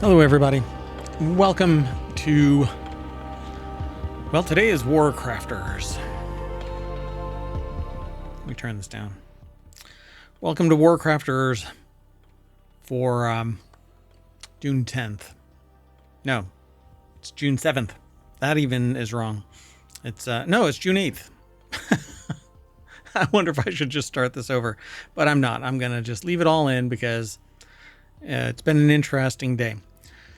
Hello everybody. Welcome to, well, today is WarCrafters. Let me turn this down. Welcome to WarCrafters for June 10th. No, it's June 7th. That even is wrong. It's no, it's June 8th. I wonder if I should just start this over, but I'm not. I'm going to just leave it all in because it's been an interesting day.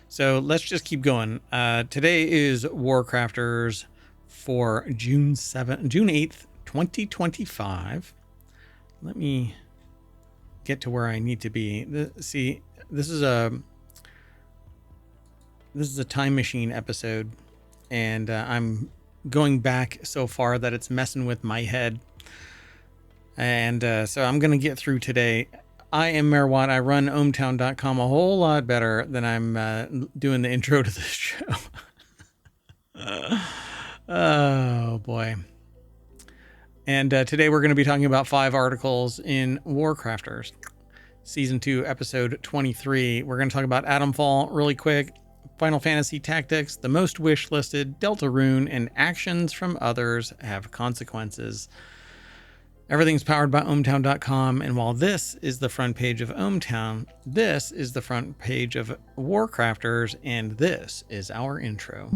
So let's just keep going. Today is WarCrafters for June 8th, 2025. Let me get to where I need to be. See, this is a time machine episode, and I'm going back so far that it's messing with my head. And so I'm going to get through today. I am MayorWatt. I run ohmTown.com a whole lot better than I'm doing the intro to this show. Oh, boy. And today we're going to be talking about 5 articles in WarCrafters. Season 2, Episode 23. We're going to talk about Atomfall really quick, Final Fantasy Tactics, the Most Wishlisted, Deltarune, and actions from others have consequences. Everything's powered by ohmTown.com, and while this is the front page of ohmTown, this is the front page of WarCrafters, and this is our intro.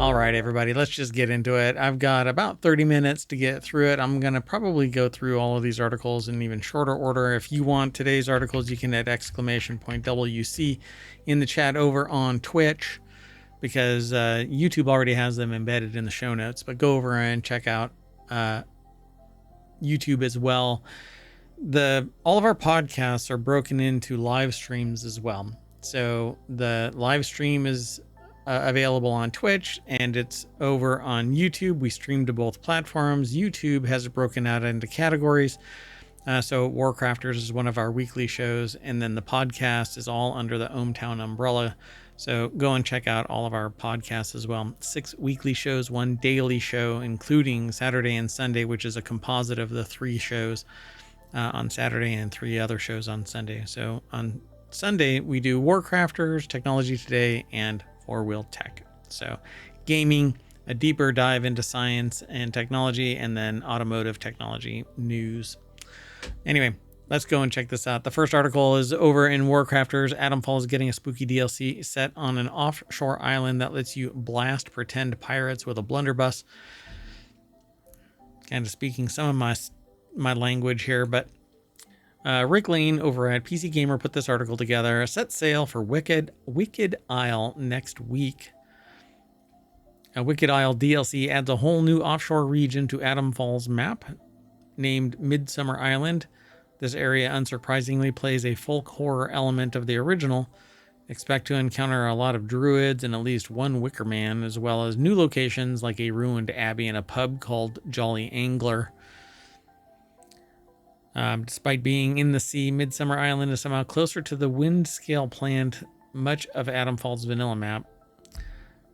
All right, everybody, let's just get into it. I've got about 30 minutes to get through it. I'm going to probably go through all of these articles in even shorter order. If you want today's articles, you can add !WC in the chat over on Twitch, because YouTube already has them embedded in the show notes, but go over and check out YouTube as well. All of our podcasts are broken into live streams as well. So the live stream is available on Twitch, and it's over on YouTube. We stream to both platforms. YouTube has it broken out into categories. So WarCrafters is one of our weekly shows, and then the podcast is all under the ohmTown umbrella. So go and check out all of our podcasts as well. 6 weekly shows, 1 daily show, including Saturday and Sunday, which is a composite of the 3 shows on Saturday and 3 other shows on Sunday. So on Sunday, we do WarCrafters, Technology Today, and FourWheelTech. So gaming, a deeper dive into science and technology, and then automotive technology news. Anyway, let's go and check this out. The first article is over in WarCrafters. Atomfall is getting a spooky DLC set on an offshore island that lets you blast pretend pirates with a blunderbuss. Kind of speaking some of my language here, but Rick Lane over at PC Gamer put this article together. Set sail for Wicked Isle next week. A Wicked Isle DLC adds a whole new offshore region to Atomfall's map, named Midsummer Island. This area, unsurprisingly, plays a folk horror element of the original. Expect to encounter a lot of druids and at least one Wicker Man, as well as new locations like a ruined abbey and a pub called Jolly Angler. Despite being in the sea, Midsummer Island is somehow closer to the wind scale planned much of Atomfall's vanilla map.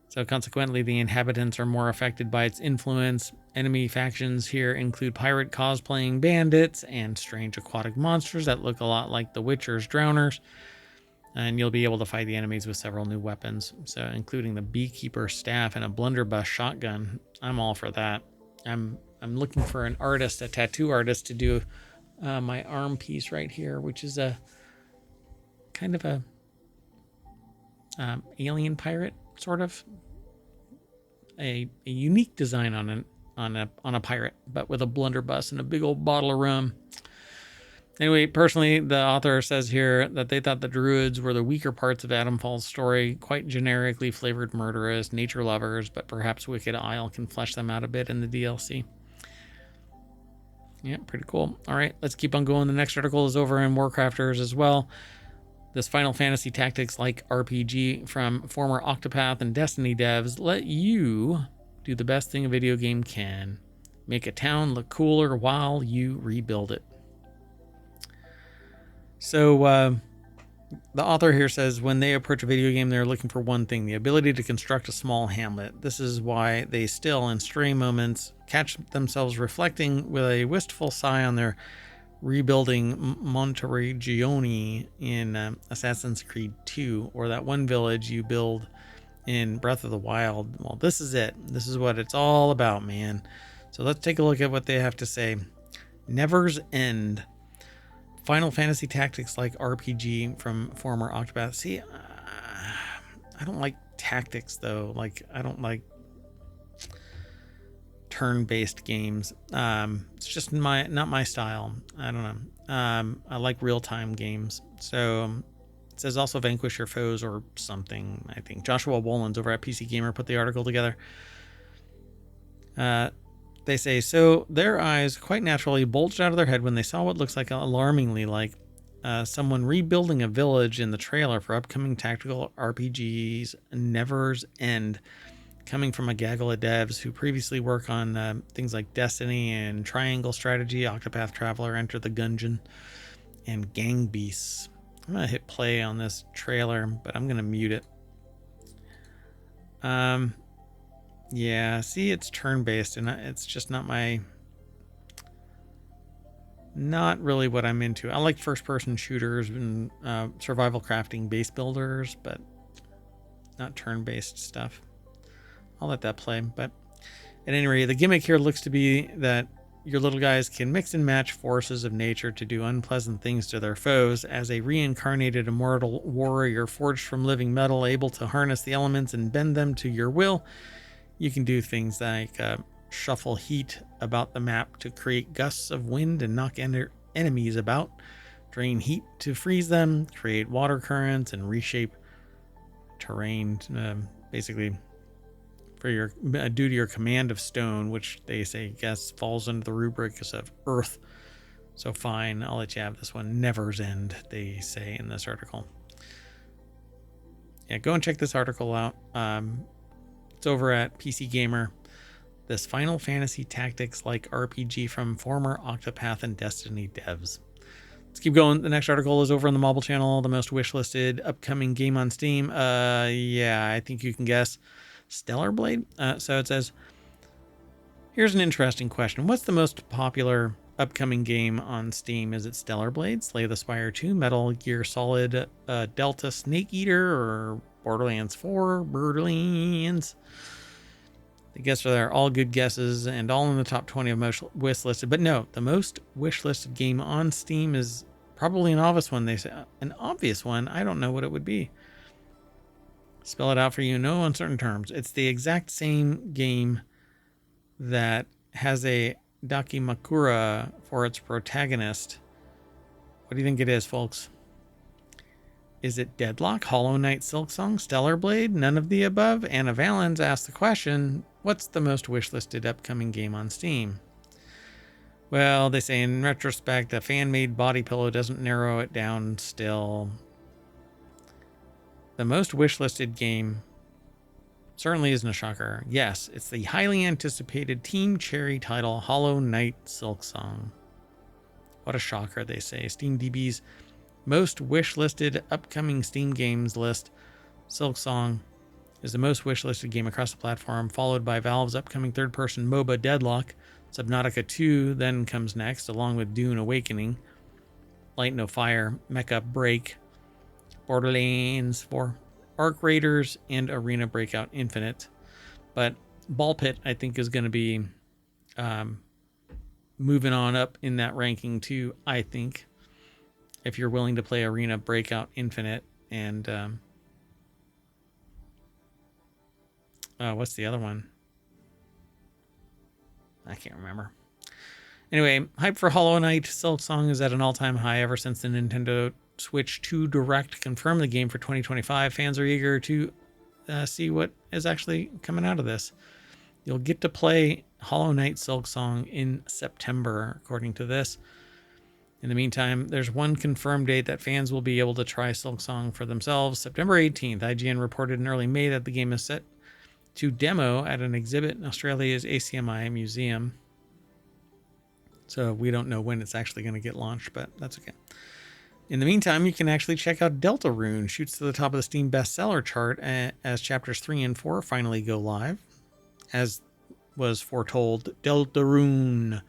So consequently, the inhabitants are more affected by its influence. Enemy factions here include pirate cosplaying bandits and strange aquatic monsters that look a lot like The Witcher's drowners. And you'll be able to fight the enemies with several new weapons, so including the beekeeper staff and a blunderbuss shotgun. I'm all for that. I'm looking for an artist, a tattoo artist, to do my arm piece right here, which is a kind of a alien pirate, sort of a unique design on a pirate, but with a blunderbuss and a big old bottle of rum. Anyway, personally, the author says here that they thought the druids were the weaker parts of Atomfall's story, quite generically flavored murderers, nature lovers, but perhaps Wicked Isle can flesh them out a bit in the DLC. Yeah, pretty cool. All right, let's keep on going. The next article is over in WarCrafters as well. This Final Fantasy Tactics-like RPG from former Octopath and Destiny devs let you do the best thing a video game can. Make a town look cooler while you rebuild it. So the author here says when they approach a video game, they're looking for one thing, the ability to construct a small hamlet. This is why they still, in stray moments, catch themselves reflecting with a wistful sigh on their rebuilding Monteriggioni in Assassin's Creed 2, or that one village you build in Breath of the Wild. Well, this is it. This is what it's all about, man. So let's take a look at what they have to say. Never's End. Final Fantasy Tactics like RPG from former Octopath. See, I don't like tactics though. Like, I don't like turn-based games. It's just not my style. I don't know. I like real-time games. So it says also vanquish your foes or something, I think. Joshua Wolins over at PC Gamer put the article together. They say, so their eyes quite naturally bulged out of their head when they saw what looks like alarmingly like someone rebuilding a village in the trailer for upcoming tactical RPGs Never's End, coming from a gaggle of devs who previously work on things like Destiny and Triangle Strategy, Octopath Traveler, Enter the Gungeon, and Gang Beasts. I'm going to hit play on this trailer, but I'm going to mute it. Yeah, see, it's turn-based, and it's just not really what I'm into. I like first-person shooters and survival crafting base builders, but not turn-based stuff. I'll let that play, but at any rate, the gimmick here looks to be that your little guys can mix and match forces of nature to do unpleasant things to their foes. As a reincarnated immortal warrior forged from living metal, able to harness the elements and bend them to your will, you can do things like shuffle heat about the map to create gusts of wind and knock enemies about, drain heat to freeze them, create water currents, and reshape terrain, basically for your due to your command of stone, which they say, guess, falls under the rubric of earth. So fine, I'll let you have this one. Never's End, they say in this article. Yeah, go and check this article out. It's over at PC Gamer. This Final Fantasy Tactics like RPG from former Octopath and Destiny devs. Let's keep going. The next article is over on the Mobile channel. The most wishlisted upcoming game on Steam. Yeah, I think you can guess. Stellar Blade. So it says, here's an interesting question. What's the most popular upcoming game on Steam? Is it Stellar Blade, Slay the Spire 2, Metal Gear Solid, Delta Snake Eater, or Borderlands 4, Borderlands? The guesses are there. All good guesses and all in the top 20 of most wishlisted. But no, the most wishlisted game on Steam is probably an obvious one. They say an obvious one. I don't know what it would be. Spell it out for you in no uncertain terms. It's the exact same game that has a Dakimakura for its protagonist. What do you think it is, folks? Is it Deadlock, Hollow Knight, Silksong, Stellar Blade, none of the above? Anna Valens asked the question, what's the most wishlisted upcoming game on Steam? Well, they say in retrospect, the fan-made body pillow doesn't narrow it down still. The most wishlisted game certainly isn't a shocker. Yes, it's the highly anticipated Team Cherry title, Hollow Knight Silksong. What a shocker, they say. SteamDB's most wishlisted upcoming Steam games list, Silksong is the most wishlisted game across the platform, followed by Valve's upcoming third-person MOBA Deadlock. Subnautica 2 then comes next, along with Dune Awakening, Light No Fire, Mecha Break, Borderlands 4, Arc Raiders, and Arena Breakout Infinite. But Ball Pit, I think, is going to be moving on up in that ranking too, I think, if you're willing to play Arena Breakout Infinite. And what's the other one? I can't remember. Anyway, hype for Hollow Knight Silksong is at an all-time high ever since the Nintendo Switch 2 Direct confirmed the game for 2025. Fans are eager to see what is actually coming out of this. You'll get to play Hollow Knight Silksong in September, according to this. In the meantime, there's one confirmed date that fans will be able to try Silksong for themselves. September 18th, IGN reported in early May that the game is set to demo at an exhibit in Australia's ACMI Museum. So we don't know when it's actually going to get launched, but that's okay. In the meantime, you can actually check out Deltarune. Shoots to the top of the Steam bestseller chart as chapters 3 and 4 finally go live. As was foretold, Deltarune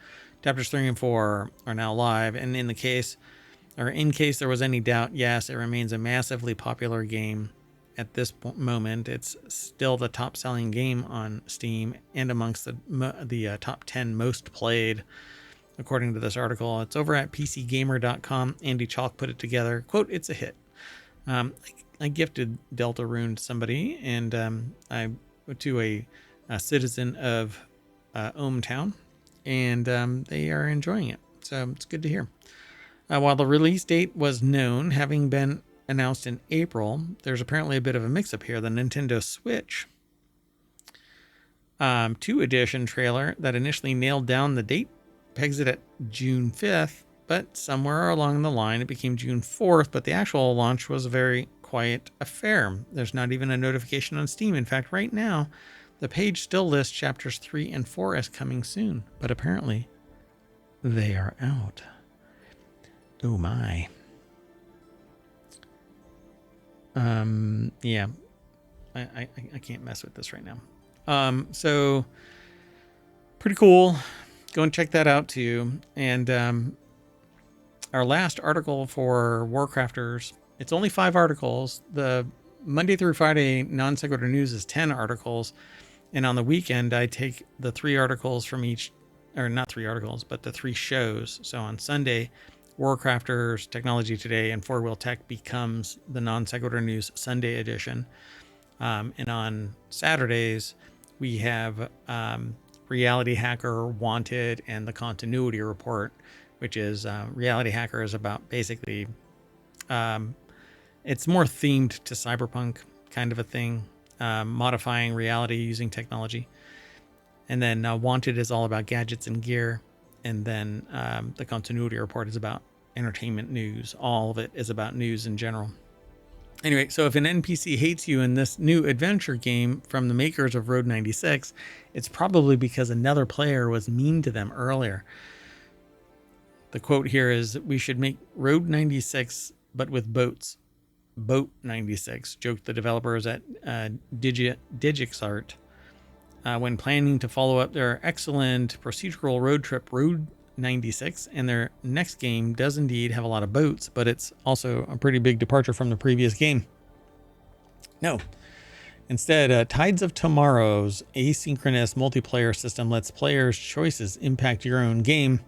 Chapters 3 and 4 are now live, and in case there was any doubt, yes, it remains a massively popular game. At this moment, it's still the top-selling game on Steam and amongst the top 10 most played, according to this article. It's over at PCGamer.com. Andy Chalk put it together. Quote, "It's a hit." I gifted Deltarune to somebody, and to a citizen of ohmTown, and they are enjoying it. So it's good to hear. While the release date was known, having been announced in April, there's apparently a bit of a mix-up here. The Nintendo Switch 2 edition trailer that initially nailed down the date pegs it at June 5th, but somewhere along the line it became June 4th, but the actual launch was a very quiet affair. There's not even a notification on Steam. In fact, right now, the page still lists chapters 3 and 4 as coming soon, but apparently they are out. Oh my. Yeah, I can't mess with this right now. So pretty cool. Go and check that out too. And our last article for WarCrafters, it's only 5 articles. The Monday through Friday Non Sequitur News is 10 articles. And on the weekend, I take the 3 articles from each, or not 3 articles, but the 3 shows. So on Sunday, WarCrafters, Technology Today, and FourWheelTech becomes the Non Sequitur News Sunday edition. And on Saturdays, we have RealityHacker, Wanted, and the Continuity Report, which is RealityHacker is about basically, it's more themed to cyberpunk kind of a thing, modifying reality using technology. And then Wanted is all about gadgets and gear. And then the Continuity Report is about entertainment news. All of it is about news in general. Anyway, so if an NPC hates you in this new adventure game from the makers of Road 96, it's probably because another player was mean to them earlier. The quote here is, "We should make Road 96, but with boats. Boat 96, joked the developers at Digixart when planning to follow up their excellent procedural road trip Road 96, and their next game does indeed have a lot of boats, but it's also a pretty big departure from the previous game. No. Instead, Tides of Tomorrow's asynchronous multiplayer system lets players' choices impact your own game,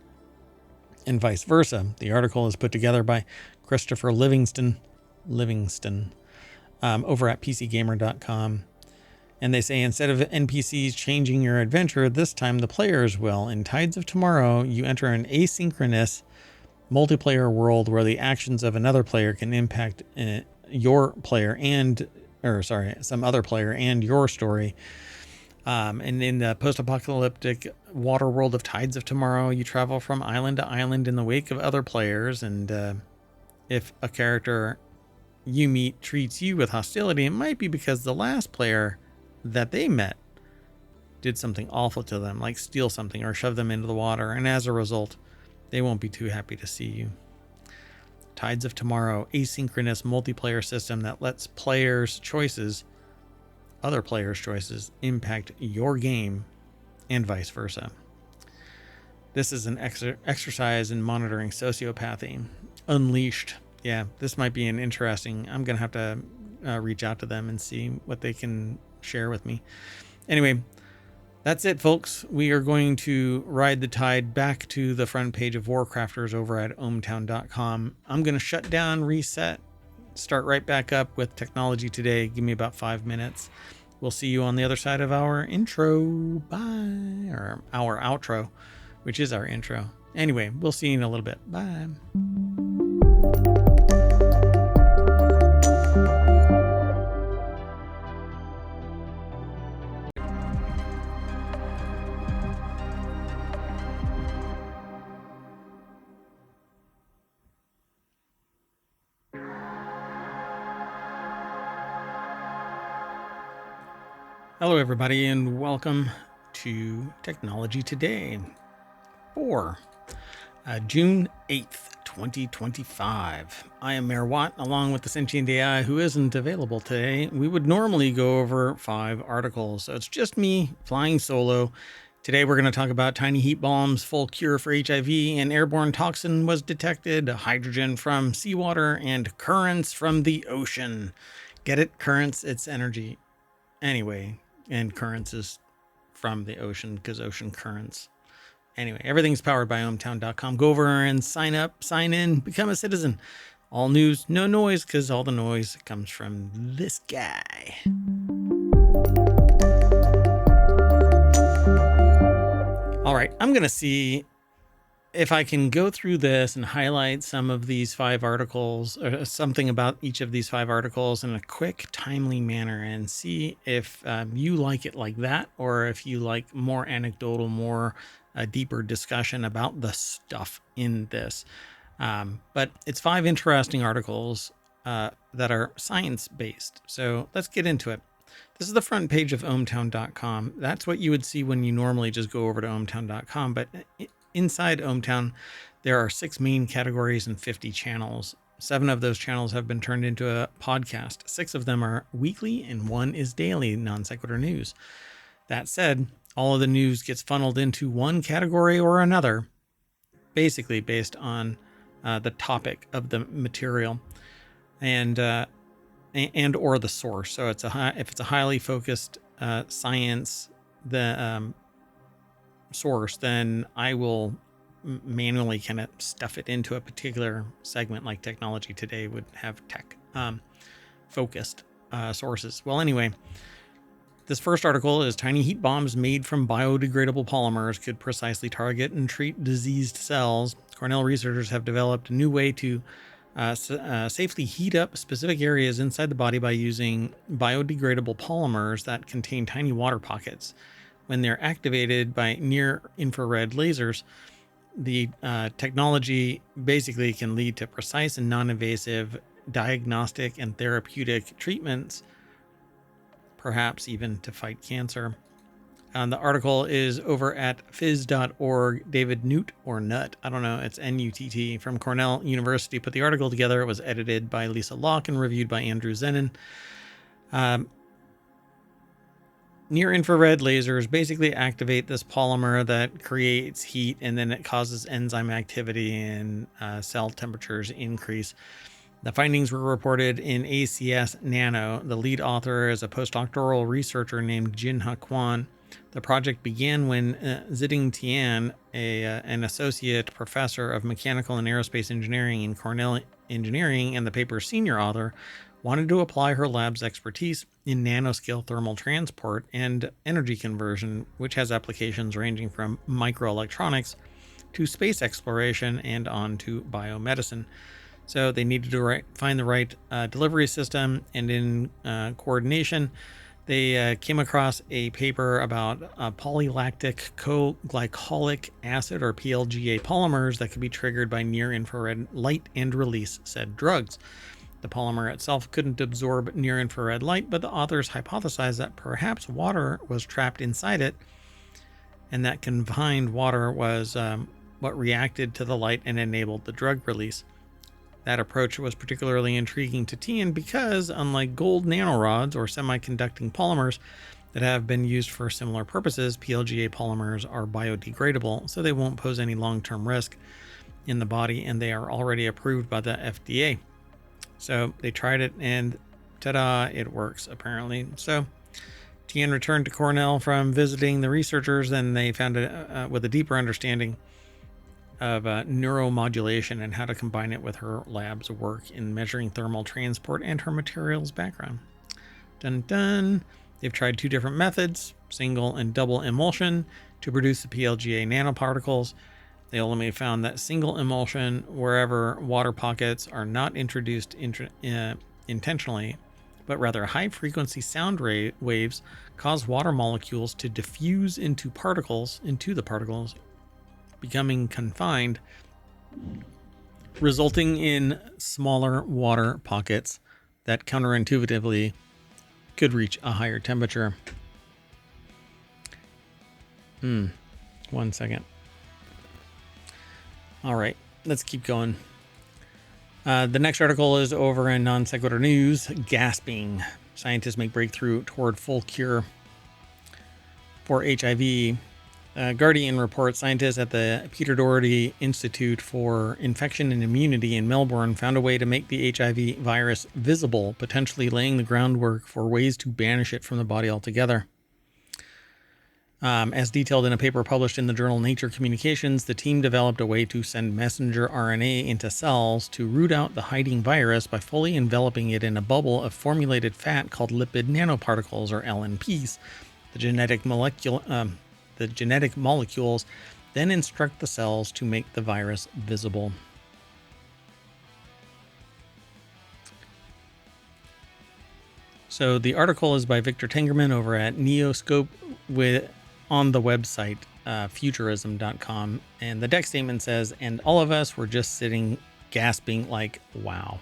and vice versa. The article is put together by Christopher Livingston over at PCGamer.com. And they say, instead of NPCs changing your adventure, this time the players will. In Tides of Tomorrow, you enter an asynchronous multiplayer world where the actions of another player can impact your player some other player and your story. And in the post-apocalyptic water world of Tides of Tomorrow, you travel from island to island in the wake of other players. And if a character you meet treats you with hostility, it might be because the last player that they met did something awful to them, like steal something or shove them into the water, and as a result, they won't be too happy to see you. Tides of Tomorrow, asynchronous multiplayer system that lets other players' choices, impact your game, and vice versa. This is an exercise in monitoring sociopathy. Unleashed. Yeah, this might be an interesting. I'm gonna have to reach out to them and see what they can share with me. Anyway, that's it, folks. We are going to ride the tide back to the front page of WarCrafters over at ohmTown.com. I'm going to shut down, reset, start right back up with Technology Today. Give me about 5 minutes. We'll see you on the other side of our intro. Bye. Or our outro, which is our intro. Anyway, we'll see you in a little bit. Bye. Hello, everybody, and welcome to Technology Today for June 8th, 2025. I am MayorWatt, along with the Sentient AI, who isn't available today. We would normally go over 5 articles, so it's just me flying solo, Today we're going to talk about tiny heat bombs, full cure for HIV, and airborne toxin was detected, hydrogen from seawater, and currents from the ocean. Get it? Currents, it's energy. Anyway, and currents is from the ocean because ocean currents. Anyway, everything's powered by ohmTown.com. Go over and sign up, sign in, become a citizen. All news, no noise, because all the noise comes from this guy. All right, I'm going to see if I can go through this and highlight some of these 5 articles, or something about each of these 5 articles in a quick, timely manner, and see if you like it like that, or if you like more anecdotal, more deeper discussion about the stuff in this. But it's 5 interesting articles that are science-based. So let's get into it. This is the front page of ohmTown.com. That's what you would see when you normally just go over to ohmTown.com. But inside ohmTown, there are 6 main categories and 50 channels. 7 of those channels have been turned into a podcast. 6 of them are weekly and 1 is daily Non Sequitur news. That said, all of the news gets funneled into one category or another, basically based on the topic of the material and or the source. So it's if it's a highly focused science source, then I will manually kind of stuff it into a particular segment, like Technology Today would have tech focused sources. Well, anyway, this first article is tiny heat bombs made from biodegradable polymers could precisely target and treat diseased cells. Cornell researchers have developed a new way to safely heat up specific areas inside the body by using biodegradable polymers that contain tiny water pockets. When they're activated by near-infrared lasers, the technology basically can lead to precise and non-invasive diagnostic and therapeutic treatments, perhaps even to fight cancer. The article is over at phys.org. David Nutt, or Nutt, I don't know, it's N-U-T-T, from Cornell University put the article together. It was edited by Lisa Locke and reviewed by Andrew Zenin. Near-infrared lasers basically activate this polymer that creates heat, and then it causes enzyme activity and cell temperatures increase. The findings were reported in ACS Nano. The lead author is a postdoctoral researcher named Jinha Kwan. The project began when Ziding Tian, an associate professor of mechanical and aerospace engineering in Cornell Engineering and the paper's senior author, wanted to apply her lab's expertise in nanoscale thermal transport and energy conversion, which has applications ranging from microelectronics to space exploration and on to biomedicine. So they needed to find the right delivery system, and in coordination, they came across a paper about polylactic co-glycolic acid, or PLGA polymers, that could be triggered by near-infrared light and release said drugs. The polymer itself couldn't absorb near-infrared light, but the authors hypothesized that perhaps water was trapped inside it, and that confined water was what reacted to the light and enabled the drug release. That approach was particularly intriguing to Tian because, unlike gold nanorods or semiconducting polymers that have been used for similar purposes, PLGA polymers are biodegradable, so they won't pose any long-term risk in the body, and they are already approved by the FDA. So they tried it, and ta-da, it works, apparently. So Tian returned to Cornell from visiting the researchers, and they found it with a deeper understanding of neuromodulation and how to combine it with her lab's work in measuring thermal transport and her materials background. Dun dun. They've tried 2 different methods, single and double emulsion, to produce the PLGA nanoparticles. They ultimately found that single emulsion, wherever water pockets are not introduced intentionally, but rather high-frequency sound waves cause water molecules to diffuse into the particles, becoming confined, resulting in smaller water pockets that counterintuitively could reach a higher temperature. 1 second. All right, let's keep going. The next article is over in Non Sequitur News. Gasping. Scientists make breakthrough toward full cure for HIV. Guardian reports scientists at the Peter Doherty Institute for Infection and Immunity in Melbourne found a way to make the HIV virus visible, potentially laying the groundwork for ways to banish it from the body altogether. As detailed in a paper published in the journal Nature Communications, the team developed a way to send messenger RNA into cells to root out the hiding virus by fully enveloping it in a bubble of formulated fat called lipid nanoparticles, or LNPs. The genetic molecules then instruct the cells to make the virus visible. So the article is by Victor Tengerman over at Neoscope on the website futurism.com, and the deck statement says, and all of us were just sitting gasping like, wow.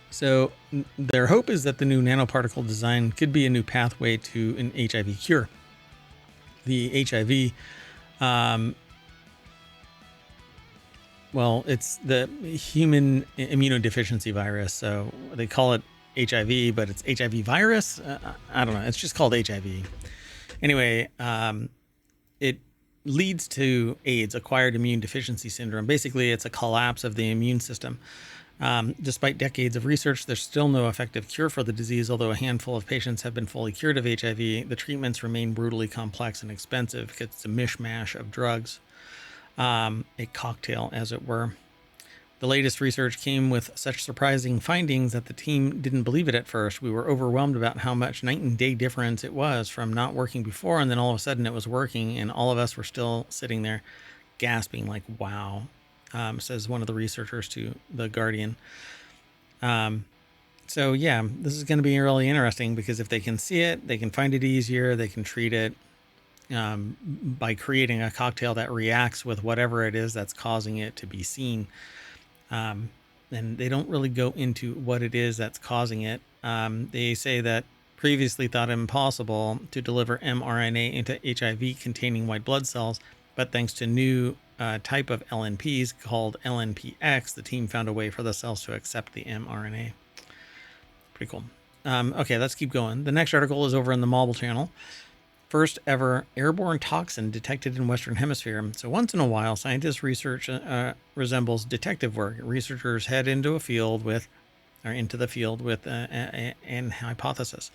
So their hope is that the new nanoparticle design could be a new pathway to an HIV cure. The HIV, well, it's the human immunodeficiency virus, so they call it HIV, but it's HIV virus. I don't know. It's just called HIV. Anyway, it leads to AIDS, acquired immune deficiency syndrome. Basically, it's a collapse of the immune system. Despite decades of research, there's still no effective cure for the disease. Although a handful of patients have been fully cured of HIV, the treatments remain brutally complex and expensive because it's a mishmash of drugs, a cocktail, as it were. The latest research came with such surprising findings that the team didn't believe it at first. We were overwhelmed about how much night and day difference it was from not working before, and then all of a sudden it was working, and all of us were still sitting there gasping like, wow, says one of the researchers to The Guardian. So yeah, this is going to be really interesting because if they can see it, they can find it easier, they can treat it by creating a cocktail that reacts with whatever it is that's causing it to be seen. And they don't really go into what it is that's causing it. They say that previously thought impossible to deliver mRNA into HIV containing white blood cells, but thanks to new type of LNPs called LNPX, the team found a way for the cells to accept the mRNA. Pretty cool. Okay, let's keep going. The next article is over in the Mobile channel. First ever airborne toxin detected in Western Hemisphere. So once in a while, scientists' research resembles detective work. Researchers head into the field with an hypothesis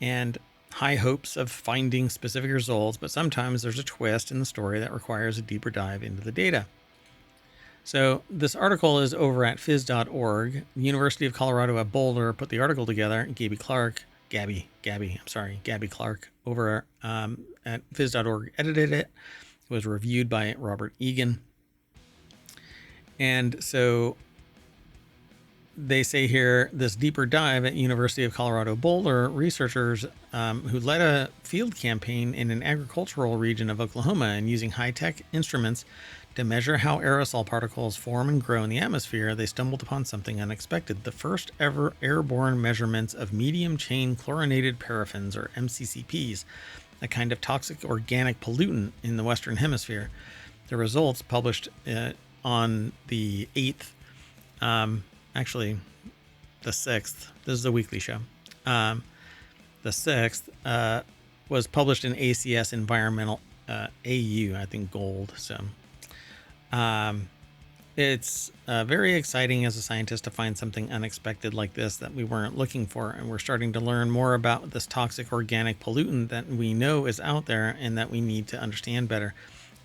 and high hopes of finding specific results, but sometimes there's a twist in the story that requires a deeper dive into the data. So this article is over at phys.org. The University of Colorado at Boulder put the article together. Gabby Clark over at phys.org edited it. It was reviewed by Robert Egan. And so they say here, this deeper dive at University of Colorado Boulder, researchers who led a field campaign in an agricultural region of Oklahoma and using high-tech instruments to measure how aerosol particles form and grow in the atmosphere, they stumbled upon something unexpected. The first ever airborne measurements of medium chain chlorinated paraffins, or MCCPs, a kind of toxic organic pollutant in the Western Hemisphere. The results published on the 8th, actually the 6th, this is a weekly show. The 6th was published in ACS Environmental AU, I think Gold. So it's very exciting as a scientist to find something unexpected like this that we weren't looking for. And we're starting to learn more about this toxic organic pollutant that we know is out there and that we need to understand better.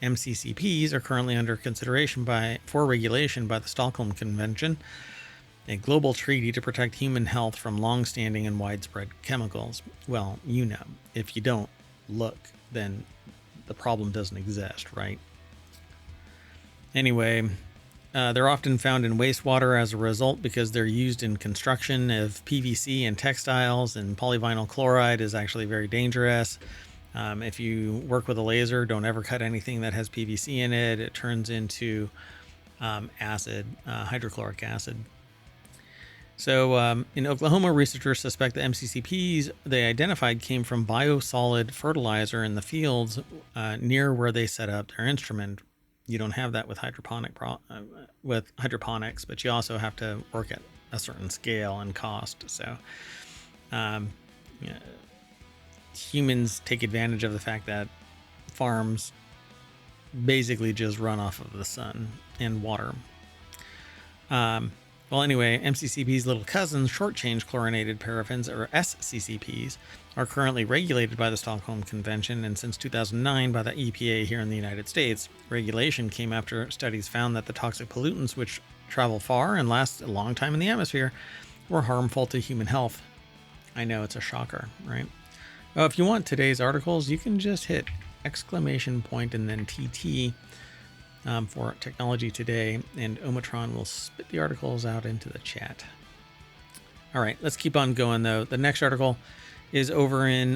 MCCPs are currently under consideration for regulation by the Stockholm Convention, a global treaty to protect human health from long-standing and widespread chemicals. Well, you know, if you don't look, then the problem doesn't exist, right? Anyway, they're often found in wastewater as a result because they're used in construction of PVC and textiles, and polyvinyl chloride is actually very dangerous. If you work with a laser, don't ever cut anything that has PVC in it. It turns into acid, hydrochloric acid. So in Oklahoma, researchers suspect the MCCPs they identified came from biosolid fertilizer in the fields near where they set up their instrument. You don't have that with hydroponics, but you also have to work at a certain scale and cost. So humans take advantage of the fact that farms basically just run off of the sun and water. Well, anyway, MCCP's little cousins, short-chain chlorinated paraffins, or SCCPs, are currently regulated by the Stockholm Convention and since 2009 by the EPA here in the United States. Regulation came after studies found that the toxic pollutants, which travel far and last a long time in the atmosphere, were harmful to human health. I know, it's a shocker, right? Oh, if you want today's articles, you can just hit exclamation point and then TT for Technology Today, and ohmTown will spit the articles out into the chat. All right, let's keep on going though. The next article is over in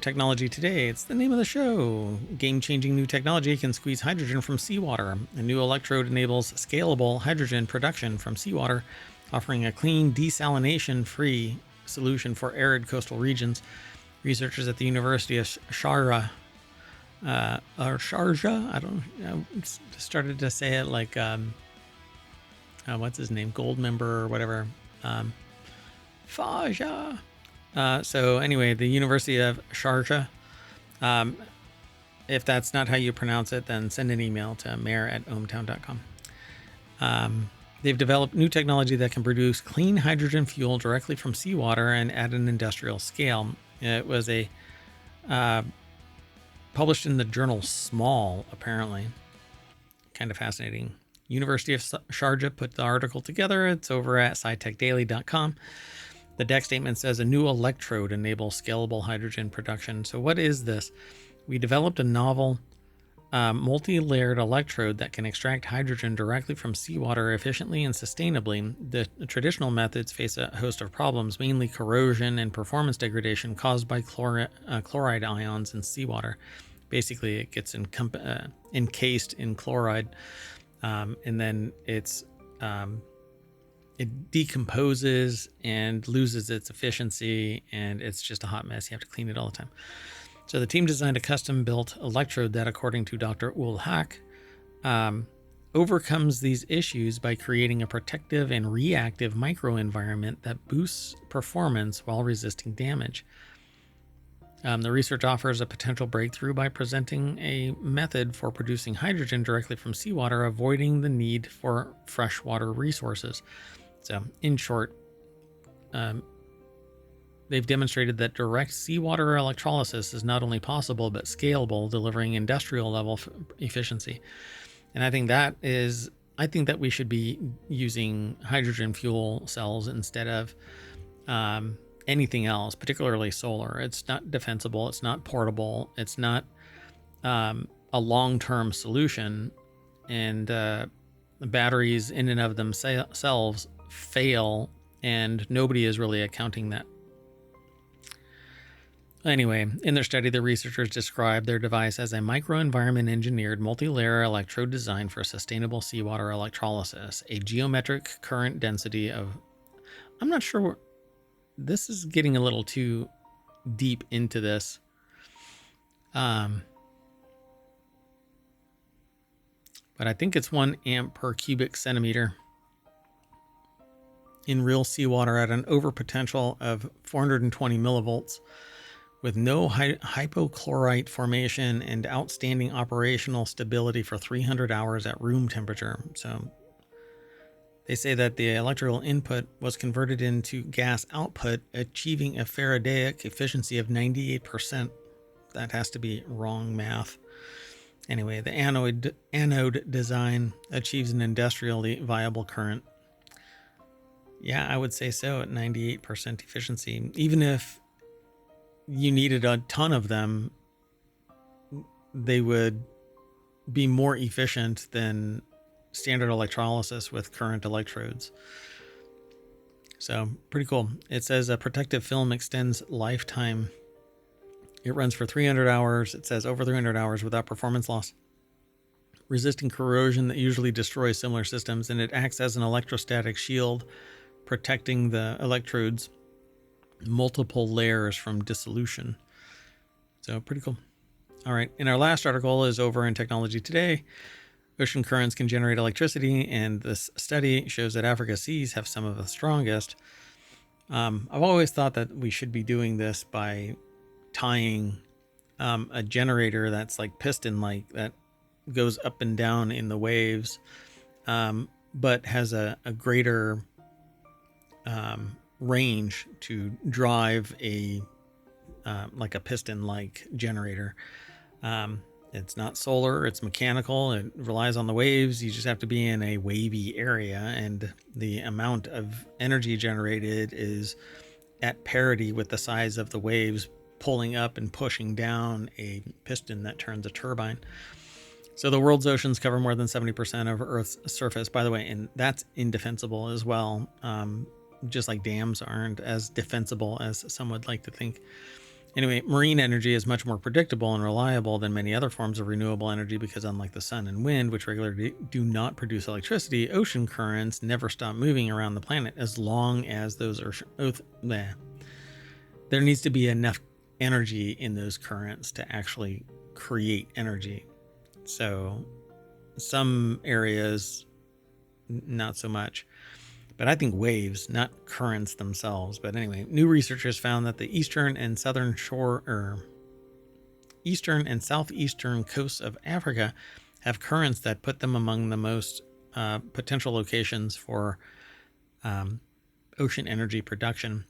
Technology Today. It's the name of the show. Game-changing new technology can squeeze hydrogen from seawater. A new electrode enables scalable hydrogen production from seawater, offering a clean, desalination-free solution for arid coastal regions. Researchers at the University of Sharjah, or Sharjah, I don't know, started to say it like, what's his name? Goldmember or whatever. Faja. So anyway, the University of Sharjah. If that's not how you pronounce it, then send an email to mayor@ohmTown.com. They've developed new technology that can produce clean hydrogen fuel directly from seawater and at an industrial scale. It was published in the journal Small, apparently. Kind of fascinating. University of Sharjah put the article together. It's over at scitechdaily.com. The deck statement says a new electrode enables scalable hydrogen production. So what is this? We developed a novel multi-layered electrode that can extract hydrogen directly from seawater efficiently and sustainably. The traditional methods face a host of problems, mainly corrosion and performance degradation caused by chloride ions in seawater. Basically, it gets encased in chloride, and then it decomposes and loses its efficiency, and it's just a hot mess. You have to clean it all the time. So the team designed a custom-built electrode that, according to Dr. Ulhak, overcomes these issues by creating a protective and reactive microenvironment that boosts performance while resisting damage. The research offers a potential breakthrough by presenting a method for producing hydrogen directly from seawater, avoiding the need for freshwater resources. So, in short, they've demonstrated that direct seawater electrolysis is not only possible, but scalable, delivering industrial level efficiency. And I think that we should be using hydrogen fuel cells instead of anything else, particularly solar. It's not defensible. It's not portable. It's not a long-term solution. And the batteries in and of themselves fail, and nobody is really accounting that. Anyway, in their study, the researchers described their device as a microenvironment engineered multi-layer electrode designed for sustainable seawater electrolysis, a geometric current density of, I'm not sure, this is getting a little too deep into this. But I think it's 1 amp per cubic centimeter in real seawater at an overpotential of 420 millivolts with no hypochlorite formation and outstanding operational stability for 300 hours at room temperature. So they say that the electrical input was converted into gas output, achieving a Faradaic efficiency of 98%. That has to be wrong math. Anyway, the anode design achieves an industrially viable current. Yeah, I would say so at 98% efficiency. Even if you needed a ton of them, they would be more efficient than standard electrolysis with current electrodes. So pretty cool. It says a protective film extends lifetime. It runs for 300 hours. It says over 300 hours without performance loss, resisting corrosion that usually destroys similar systems, and it acts as an electrostatic shield, protecting the electrodes multiple layers from dissolution. So pretty cool. All right. And our last article is over in Technology Today. Ocean currents can generate electricity, and this study shows that Africa's seas have some of the strongest. I've always thought that we should be doing this by tying a generator that's like piston-like that goes up and down in the waves, but has a greater range to drive a like a piston-like generator. It's not solar, it's mechanical, it relies on the waves. You just have to be in a wavy area, and the amount of energy generated is at parity with the size of the waves pulling up and pushing down a piston that turns a turbine. So the world's oceans cover more than 70% of Earth's surface, by the way, and that's indefensible as well. Just like dams aren't as defensible as some would like to think. Anyway, marine energy is much more predictable and reliable than many other forms of renewable energy because, unlike the sun and wind, which regularly do not produce electricity, ocean currents never stop moving around the planet as long as those are. There needs to be enough energy in those currents to actually create energy. So some areas, not so much. But I think waves, not currents themselves. But anyway, new researchers found that the eastern and southeastern coasts of Africa have currents that put them among the most potential locations for ocean energy production.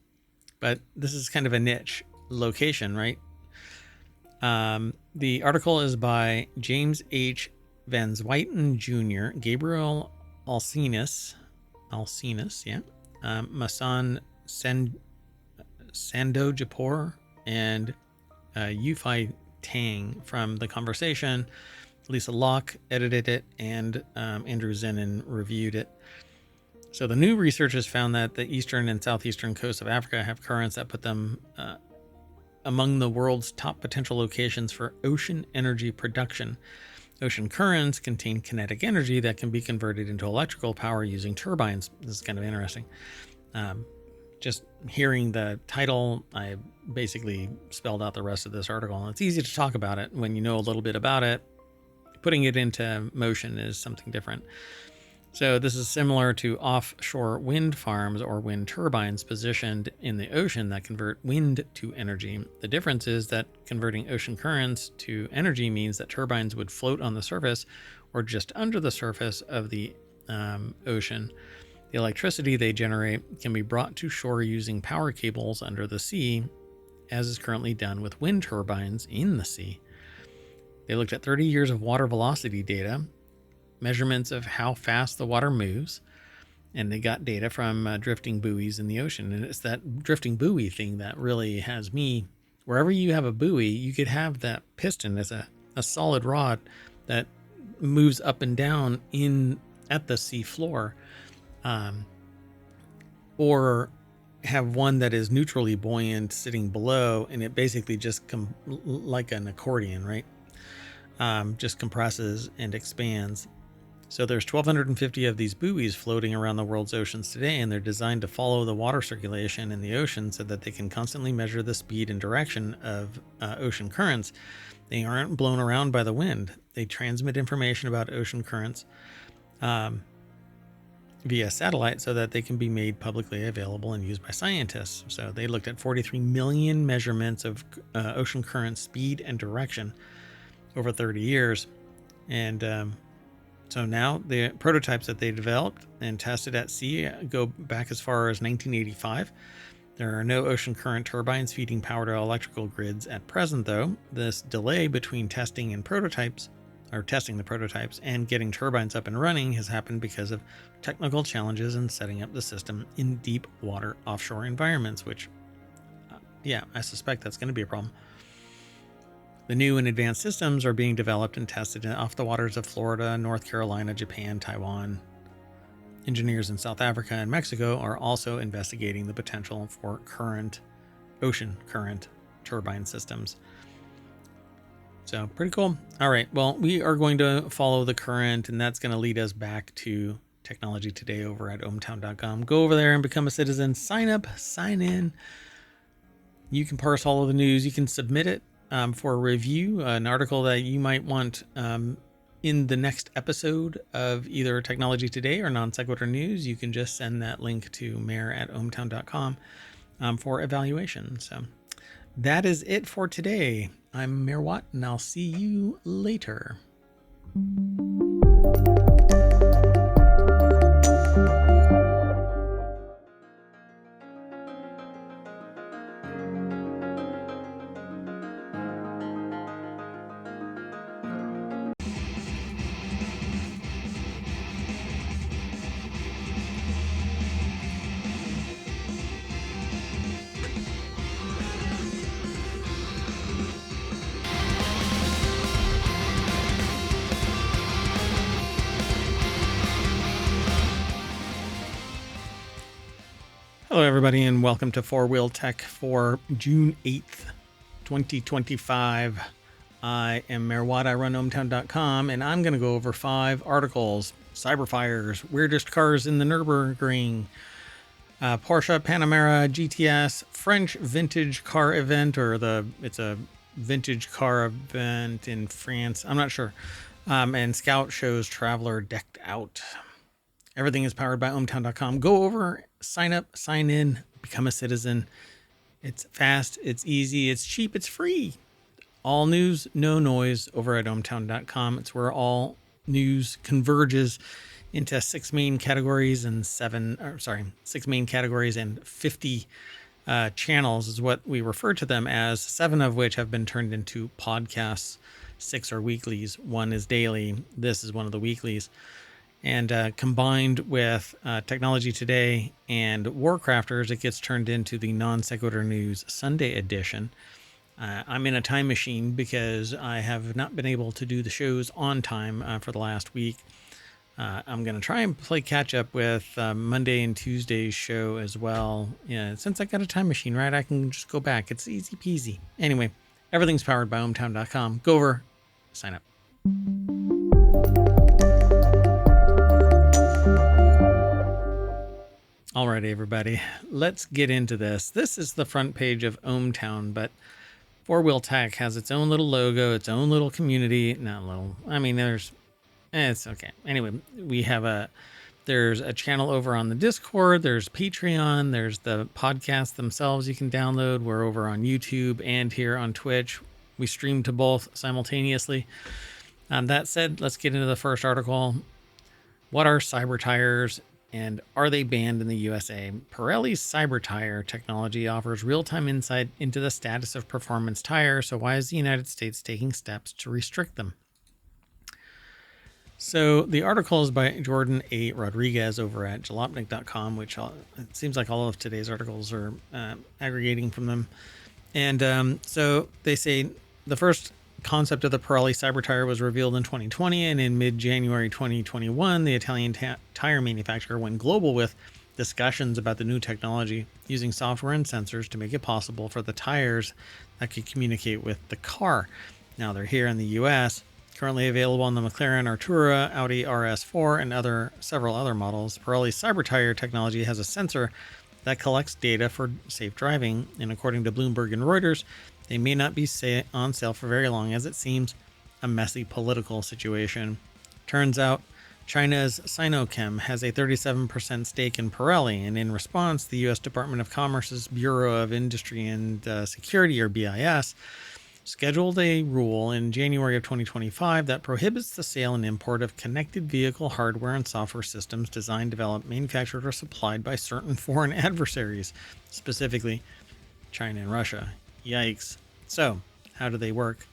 But this is kind of a niche location, right? The article is by James H. Van Zwyten Jr., Gabriel Alcinas, Masan Sandojapur, and Yufei Tang from The Conversation. Lisa Locke edited it, and Andrew Zenin reviewed it. So the new researchers found that the eastern and southeastern coasts of Africa have currents that put them among the world's top potential locations for ocean energy production. Ocean currents contain kinetic energy that can be converted into electrical power using turbines. This is kind of interesting. Just hearing the title, I basically spelled out the rest of this article. And it's easy to talk about it when you know a little bit about it. Putting it into motion is something different. So this is similar to offshore wind farms or wind turbines positioned in the ocean that convert wind to energy. The difference is that converting ocean currents to energy means that turbines would float on the surface or just under the surface of the ocean. The electricity they generate can be brought to shore using power cables under the sea, as is currently done with wind turbines in the sea. They looked at 30 years of water velocity data, measurements of how fast the water moves, and they got data from drifting buoys in the ocean. And it's that drifting buoy thing that really has me. Wherever you have a buoy, you could have that piston as a solid rod that moves up and down at the sea floor, or have one that is neutrally buoyant sitting below, and it basically just like an accordion, right? Just compresses and expands. So there's 1,250 of these buoys floating around the world's oceans today, and they're designed to follow the water circulation in the ocean so that they can constantly measure the speed and direction of ocean currents. They aren't blown around by the wind. They transmit information about ocean currents via satellite so that they can be made publicly available and used by scientists. So they looked at 43 million measurements of ocean current speed and direction over 30 years. And so now the prototypes that they developed and tested at sea go back as far as 1985. There are no ocean current turbines feeding power to electrical grids at present, though. This delay between testing the prototypes and getting turbines up and running has happened because of technical challenges in setting up the system in deep water offshore environments, which, I suspect that's going to be a problem. The new and advanced systems are being developed and tested off the waters of Florida, North Carolina, Japan, Taiwan. Engineers in South Africa and Mexico are also investigating the potential for ocean current turbine systems. So pretty cool. All right. Well, we are going to follow the current, and that's going to lead us back to Technology Today over at ohmTown.com. Go over there and become a citizen. Sign up, sign in. You can parse all of the news. You can submit it for a review, an article that you might want in the next episode of either Technology Today or Non Sequitur News. You can just send that link to mayor@ohmTown.com for evaluation. So that is it for today. I'm MayorWatt, and I'll see you later. Hello, everybody, and welcome to FourWheelTech for June 8th, 2025. I am MayorWatt. I run ohmTown.com, and I'm going to go over 5 articles: cyber fires, weirdest cars in the Nurburgring, Porsche Panamera GTS, French vintage car event, or it's a vintage car event in France. I'm not sure. And Scout shows Traveler decked out. Everything is powered by ohmTown.com. Go over, sign up, sign in, become a citizen. It's fast, it's easy, it's cheap, it's free. All news, no noise over at ohmTown.com. It's where all news converges into 6 main categories and 6 main categories and 50 channels is what we refer to them as, 7 of which have been turned into podcasts. 6 are weeklies, 1 is daily. This is one of the weeklies. And combined with TechnologyToday and WarCrafters, it gets turned into the Non Sequitur News Sunday edition. I'm in a time machine because I have not been able to do the shows on time for the last week. I'm going to try and play catch up with Monday and Tuesday's show as well. Yeah, since I got a time machine, right, I can just go back. It's easy peasy. Anyway, everything's powered by ohmTown.com. Go over, sign up. Alrighty, everybody, let's get into this. This is the front page of ohmTown, but FourWheelTech has its own little logo, its own little community. Not little. I mean, it's okay. Anyway, there's a channel over on the Discord. There's Patreon. There's the podcasts themselves you can download. We're over on YouTube and here on Twitch. We stream to both simultaneously. That said, let's get into the first article. What are cyber tires? And are they banned in the USA? Pirelli's cyber tire technology offers real-time insight into the status of performance tires. So why is the United States taking steps to restrict them? So the article is by Jordan A. Rodriguez over at jalopnik.com, which it seems like all of today's articles are aggregating from them. And so they say the first concept of the Pirelli cyber tire was revealed in 2020, and in mid-January 2021, the Italian tire manufacturer went global with discussions about the new technology using software and sensors to make it possible for the tires that could communicate with the car. Now they're here in the US, currently available on the McLaren Artura, Audi RS4, and several other models. Pirelli's cyber tire technology has a sensor that collects data for safe driving, and according to Bloomberg and Reuters, they may not be on sale for very long, as it seems a messy political situation. Turns out China's Sinochem has a 37% stake in Pirelli, and in response, the U.S. Department of Commerce's Bureau of Industry and Security, or BIS, scheduled a rule in January of 2025 that prohibits the sale and import of connected vehicle hardware and software systems designed, developed, manufactured, or supplied by certain foreign adversaries, specifically China and Russia. Yikes. So, how do they work?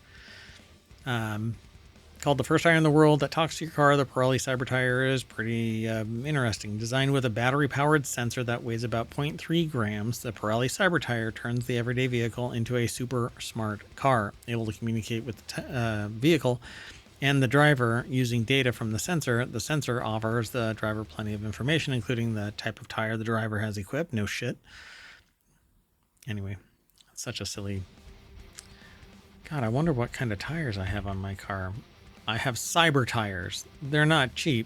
Called the first tire in the world that talks to your car, the Pirelli cyber tire is pretty interesting. Designed with a battery-powered sensor that weighs about 0.3 grams, the Pirelli cyber tire turns the everyday vehicle into a super smart car, able to communicate with the vehicle and the driver using data from the sensor. The sensor offers the driver plenty of information, including the type of tire the driver has equipped. No shit. Anyway, it's such a silly... God, I wonder what kind of tires I have on my car. I have cyber tires. They're not cheap,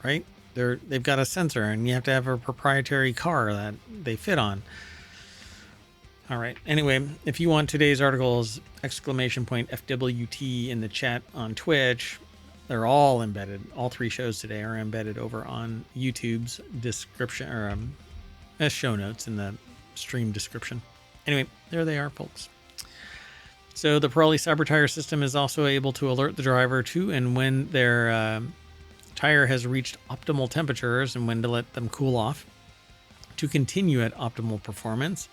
right? They've got a sensor, and you have to have a proprietary car that they fit on. All right. Anyway, if you want today's articles, !FWT in the chat on Twitch. They're all embedded. All 3 shows today are embedded over on YouTube's description, or as show notes in the stream description. Anyway, there they are, folks. So the Pirelli Cyber Tire system is also able to alert the driver to and when their tire has reached optimal temperatures and when to let them cool off to continue at optimal performance.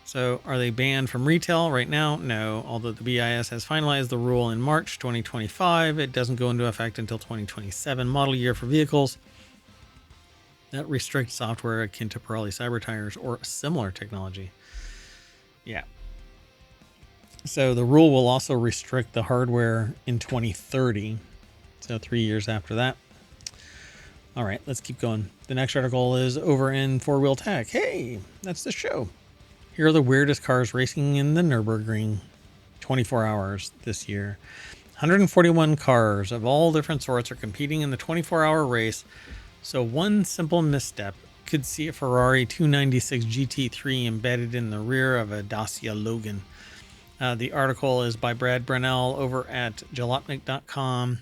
So are they banned from retail right now? No, although the BIS has finalized the rule in March 2025. It doesn't go into effect until 2027 model year for vehicles that restrict software akin to Pirelli Cyber Tires or similar technology. Yeah. So the rule will also restrict the hardware in 2030. So 3 years after that. All right, let's keep going. The next article is over in FourWheelTech. Hey, that's the show. Here are the weirdest cars racing in the Nurburgring. 24 hours this year. 141 cars of all different sorts are competing in the 24-hour race. So one simple misstep could see a Ferrari 296 GT3 embedded in the rear of a Dacia Logan. The article is by Brad Brunell over at jalopnik.com.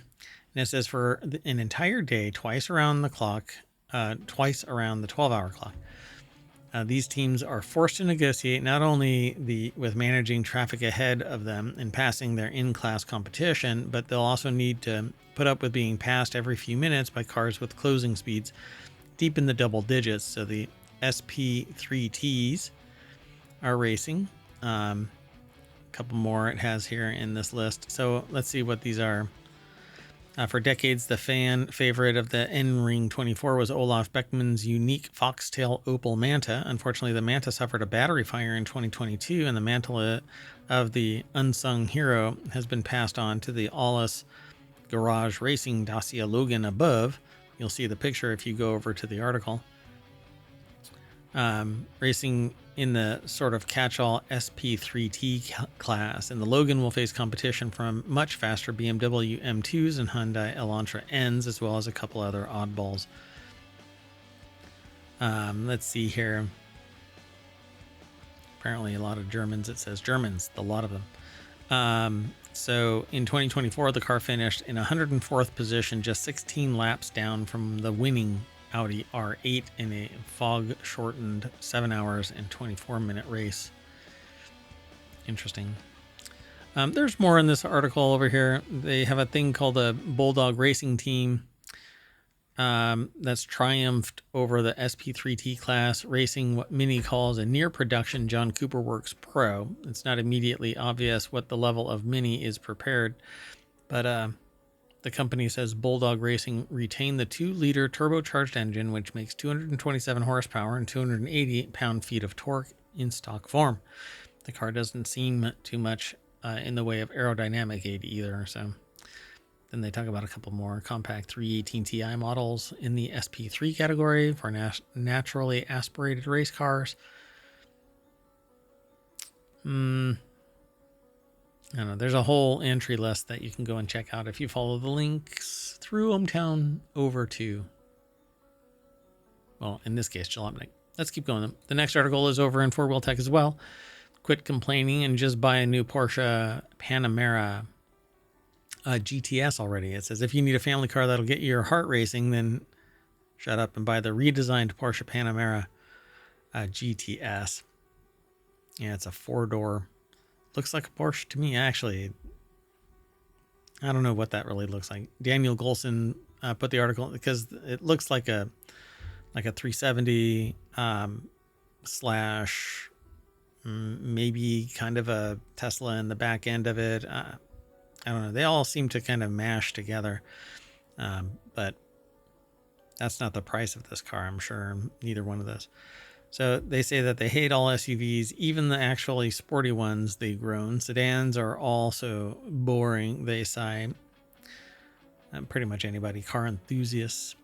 And it says for an entire day, twice around the 12-hour clock, these teams are forced to negotiate not only with managing traffic ahead of them and passing their in-class competition, but they'll also need to put up with being passed every few minutes by cars with closing speeds deep in the double digits. So the SP3Ts are racing. A couple more it has here in this list. So let's see what these are. For decades, the fan favorite of the N-Ring 24 was Olaf Beckmann's unique Foxtail Opel Manta. Unfortunately, the Manta suffered a battery fire in 2022, and the mantle of the unsung hero has been passed on to the Aulis Garage Racing Dacia Logan above. You'll see the picture if you go over to the article. Racing in the sort of catch-all SP3T class, and the Logan will face competition from much faster BMW M2s and Hyundai Elantra Ns, as well as a couple other oddballs. Let's see here. Apparently a lot of Germans. It says Germans, a lot of them. So in 2024, the car finished in 104th position, just 16 laps down from the winning Audi R8 in a fog-shortened 7 hours and 24-minute race. Interesting. There's more in this article over here. They have a thing called the Bulldog Racing Team that's triumphed over the SP3T class, racing what Mini calls a near-production John Cooper Works Pro. It's not immediately obvious what the level of Mini is prepared, but the company says Bulldog Racing retained the 2-liter turbocharged engine, which makes 227 horsepower and 280 pound-feet of torque in stock form. The car doesn't seem too much in the way of aerodynamic aid either. So then they talk about a couple more compact 318 Ti models in the SP3 category for naturally aspirated race cars. I don't know. There's a whole entry list that you can go and check out if you follow the links through ohmTown over to, well, in this case, Jalopnik. Let's keep going. The next article is over in FourWheelTech as well. Quit complaining and just buy a new Porsche Panamera GTS already. It says if you need a family car that'll get you your heart racing, then shut up and buy the redesigned Porsche Panamera GTS. Yeah, it's a 4-door. Looks like a Porsche to me, actually. I don't know what that really looks like. Daniel Golson put the article because it looks like a 370 slash maybe kind of a Tesla in the back end of it. I don't know. They all seem to kind of mash together, but that's not the price of this car. I'm sure neither one of those. So they say that they hate all SUVs, even the actually sporty ones they grown. Sedans are also boring, they say. Pretty much anybody, car enthusiasts.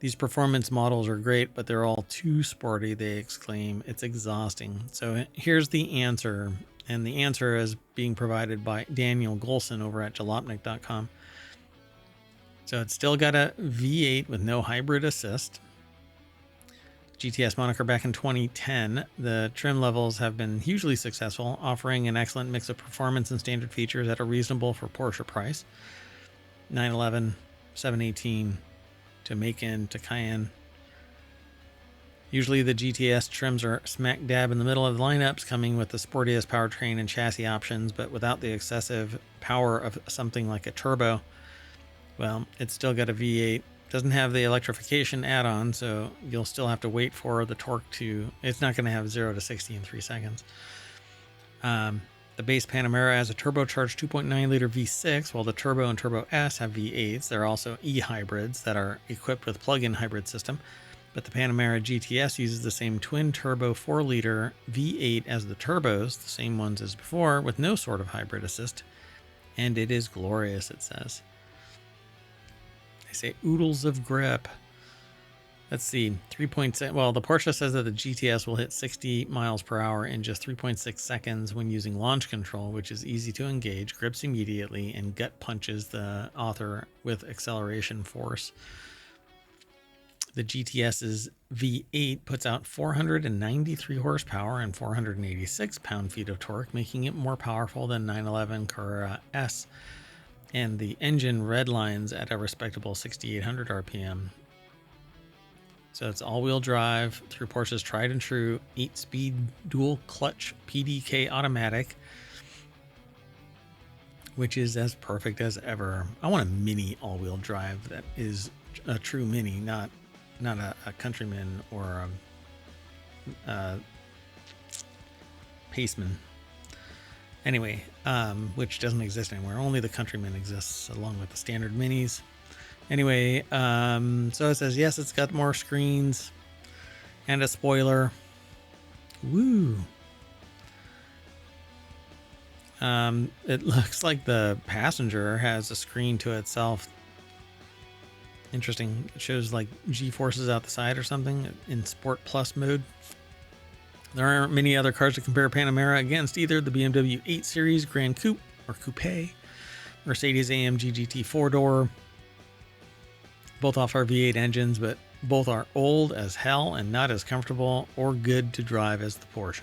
These performance models are great, but they're all too sporty, they exclaim. It's exhausting. So here's the answer. And the answer is being provided by Daniel Golson over at jalopnik.com. So it's still got a V8 with no hybrid assist. GTS moniker back in 2010. The trim levels have been hugely successful, offering an excellent mix of performance and standard features at a reasonable for Porsche price. 911, 718 to Macan to Cayenne. Usually the GTS trims are smack dab in the middle of the lineups, coming with the sportiest powertrain and chassis options, but without the excessive power of something like a turbo. Well, it's still got a V8. Doesn't have the electrification add-on, so you'll still have to wait for the torque to... It's not going to have 0 to 60 in 3 seconds. The base Panamera has a turbocharged 2.9-liter V6, while the Turbo and Turbo S have V8s. They're also e-hybrids that are equipped with plug-in hybrid system. But the Panamera GTS uses the same twin-turbo 4-liter V8 as the turbos, the same ones as before, with no sort of hybrid assist. And it is glorious, it says. They say oodles of grip. Let's see, 3.6. Well, the Porsche says that the GTS will hit 60 miles per hour in just 3.6 seconds when using launch control, which is easy to engage, grips immediately, and gut punches the author with acceleration force. The GTS's V8 puts out 493 horsepower and 486 pound-feet of torque, making it more powerful than 911 Carrera S. And the engine redlines at a respectable 6,800 RPM. So it's all-wheel drive through Porsche's tried and true 8-speed dual-clutch PDK automatic, which is as perfect as ever. I want a mini all-wheel drive that is a true mini, not a Countryman or a Paceman. Anyway, which doesn't exist anymore. Only the Countryman exists along with the standard minis. Anyway, so it says, yes, it's got more screens and a spoiler. Woo. It looks like the passenger has a screen to itself. Interesting. It shows like G-forces out the side or something in Sport Plus mode. There aren't many other cars to compare Panamera against either. The BMW 8 Series Grand Coupe or Coupe, Mercedes-AMG GT 4-door. Both offer V8 engines, but both are old as hell and not as comfortable or good to drive as the Porsche.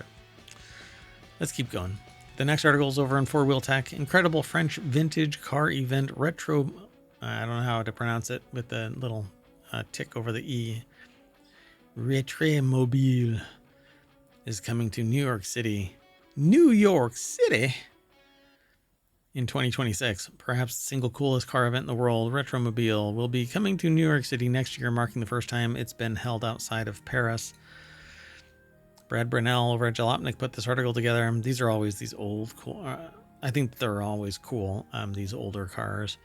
Let's keep going. The next article is over on FourWheelTech. Incredible French vintage car event retro... I don't know how to pronounce it with the little tick over the E. Retromobile is coming to New York City. New York City? In 2026, perhaps the single coolest car event in the world, Retromobile, will be coming to New York City next year, marking the first time it's been held outside of Paris. Brad Brunell over at Jalopnik put this article together. These are always these old, cool. I think they're always cool, these older cars.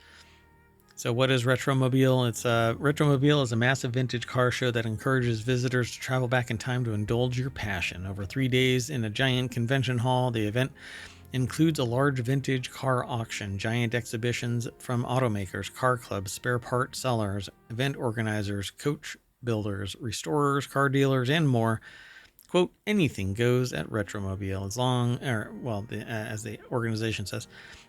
So what is Retromobile? Retromobile is a massive vintage car show that encourages visitors to travel back in time to indulge your passion. Over 3 days in a giant convention hall, the event includes a large vintage car auction, giant exhibitions from automakers, car clubs, spare part sellers, event organizers, coach builders, restorers, car dealers, and more. Quote, anything goes at Retromobile as the organization says.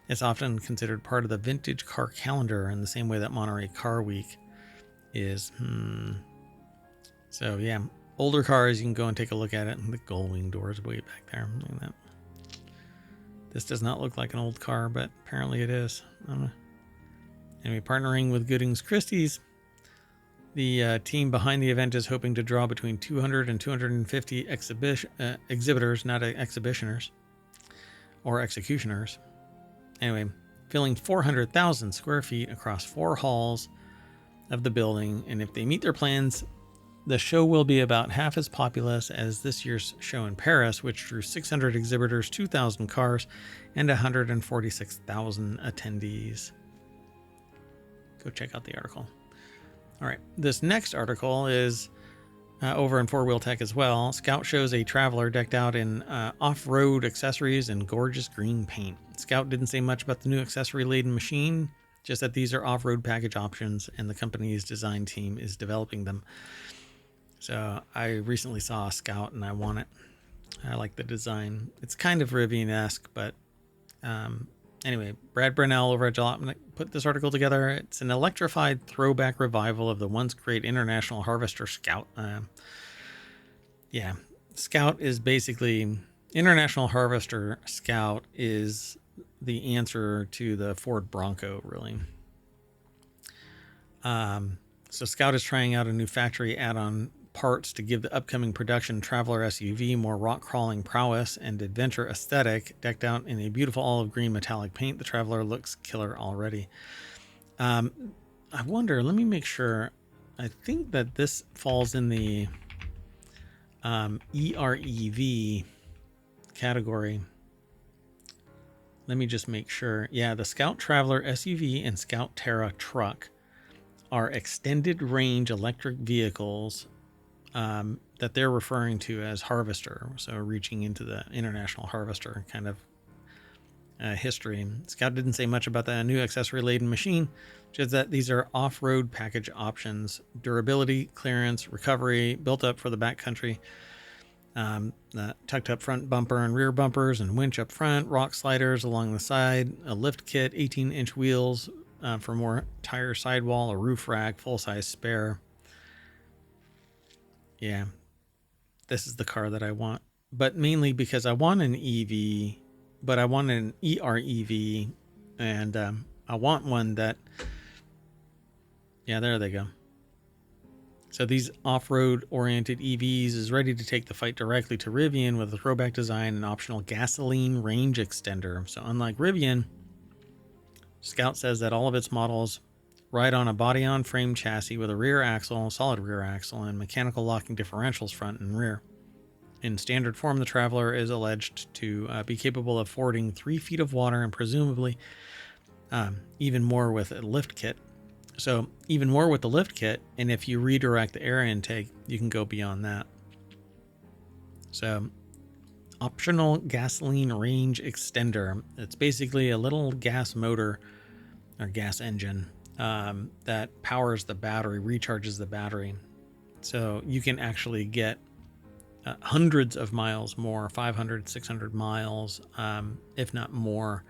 It's often considered part of the vintage car calendar in the same way that Monterey Car Week is. So yeah, older cars, you can go and take a look at it. The gull-wing doors way back there. Look at that. This does not look like an old car, but apparently it is. Anyway, partnering with Goodings Christie's, the team behind the event is hoping to draw between 200 and 250 exhibitors, not exhibitioners or executioners. Anyway, filling 400,000 square feet across 4 halls of the building. And if they meet their plans, the show will be about half as populous as this year's show in Paris, which drew 600 exhibitors, 2,000 cars, and 146,000 attendees. Go check out the article. All right, this next article is over in FourWheelTech as well. Scout shows a Traveler decked out in off-road accessories and gorgeous green paint. Scout didn't say much about the new accessory-laden machine, just that these are off-road package options, and the company's design team is developing them. So I recently saw a Scout, and I want it. I like the design. It's kind of Rivian-esque, but anyway, Brad Brunell over at Jalopnik put this article together. It's an electrified throwback revival of the once great International Harvester Scout. Scout is basically... International Harvester Scout is the answer to the Ford Bronco, really. So Scout is trying out a new factory add-on parts to give the upcoming production Traveler SUV more rock crawling prowess and adventure aesthetic. Decked out in a beautiful olive green metallic paint, the Traveler looks killer already. I wonder, let me make sure. I think that this falls in the EREV category. Let me just make sure. Yeah, the Scout Traveler SUV and Scout Terra truck are extended range electric vehicles that they're referring to as Harvester. So reaching into the International Harvester kind of history. Scout didn't say much about the new accessory laden machine, just that these are off-road package options, durability, clearance, recovery, built up for the backcountry. The tucked up front bumper and rear bumpers and winch up front, rock sliders along the side, a lift kit, 18-inch wheels for more tire sidewall, a roof rack, full-size spare. Yeah, this is the car that I want, but mainly because I want an EV, but I want an EREV, and I want one that, yeah, there they go. So these off-road oriented EVs is ready to take the fight directly to Rivian with a throwback design and optional gasoline range extender. So unlike Rivian, Scout says that all of its models ride on a body-on-frame chassis with a rear axle, solid rear axle, and mechanical locking differentials front and rear. In standard form, the Traveler is alleged to be capable of fording 3 feet of water and presumably even more with a lift kit. So even more with the lift kit, and if you redirect the air intake, you can go beyond that. So optional gasoline range extender. It's basically a little gas motor or gas engine that powers the battery, recharges the battery. So you can actually get hundreds of miles more, 500, 600 miles, if not more,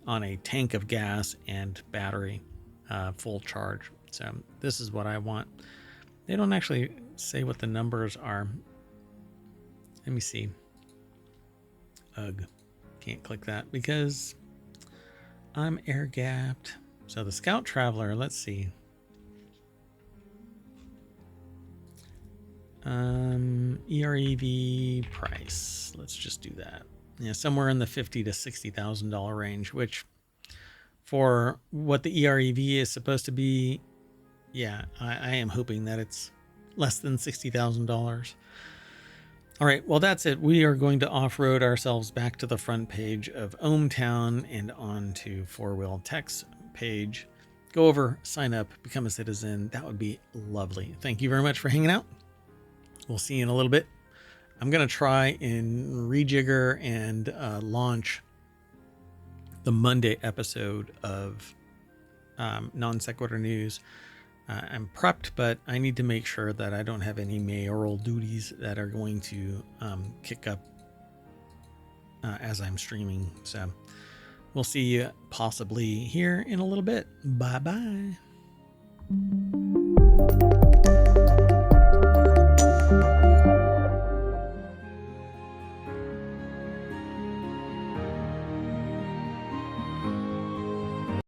on a tank of gas and battery. Full charge. So this is what I want. They don't actually say what the numbers are. Let me see. Ugh, can't click that because I'm air gapped. So the Scout Traveler, let's see. EREV price. Let's just do that. Yeah, somewhere in the $50,000 to $60,000 range, which for what the EREV is supposed to be, yeah, I am hoping that it's less than $60,000. All right, well, that's it. We are going to off-road ourselves back to the front page of ohmTown and on to FourWheelTech's page. Go over, sign up, become a citizen. That would be lovely. Thank you very much for hanging out. We'll see you in a little bit. I'm going to try and rejigger and launch the Monday episode of Non Sequitur News. I'm prepped, but I need to make sure that I don't have any mayoral duties that are going to kick up as I'm streaming. So we'll see you possibly here in a little bit. Bye-bye.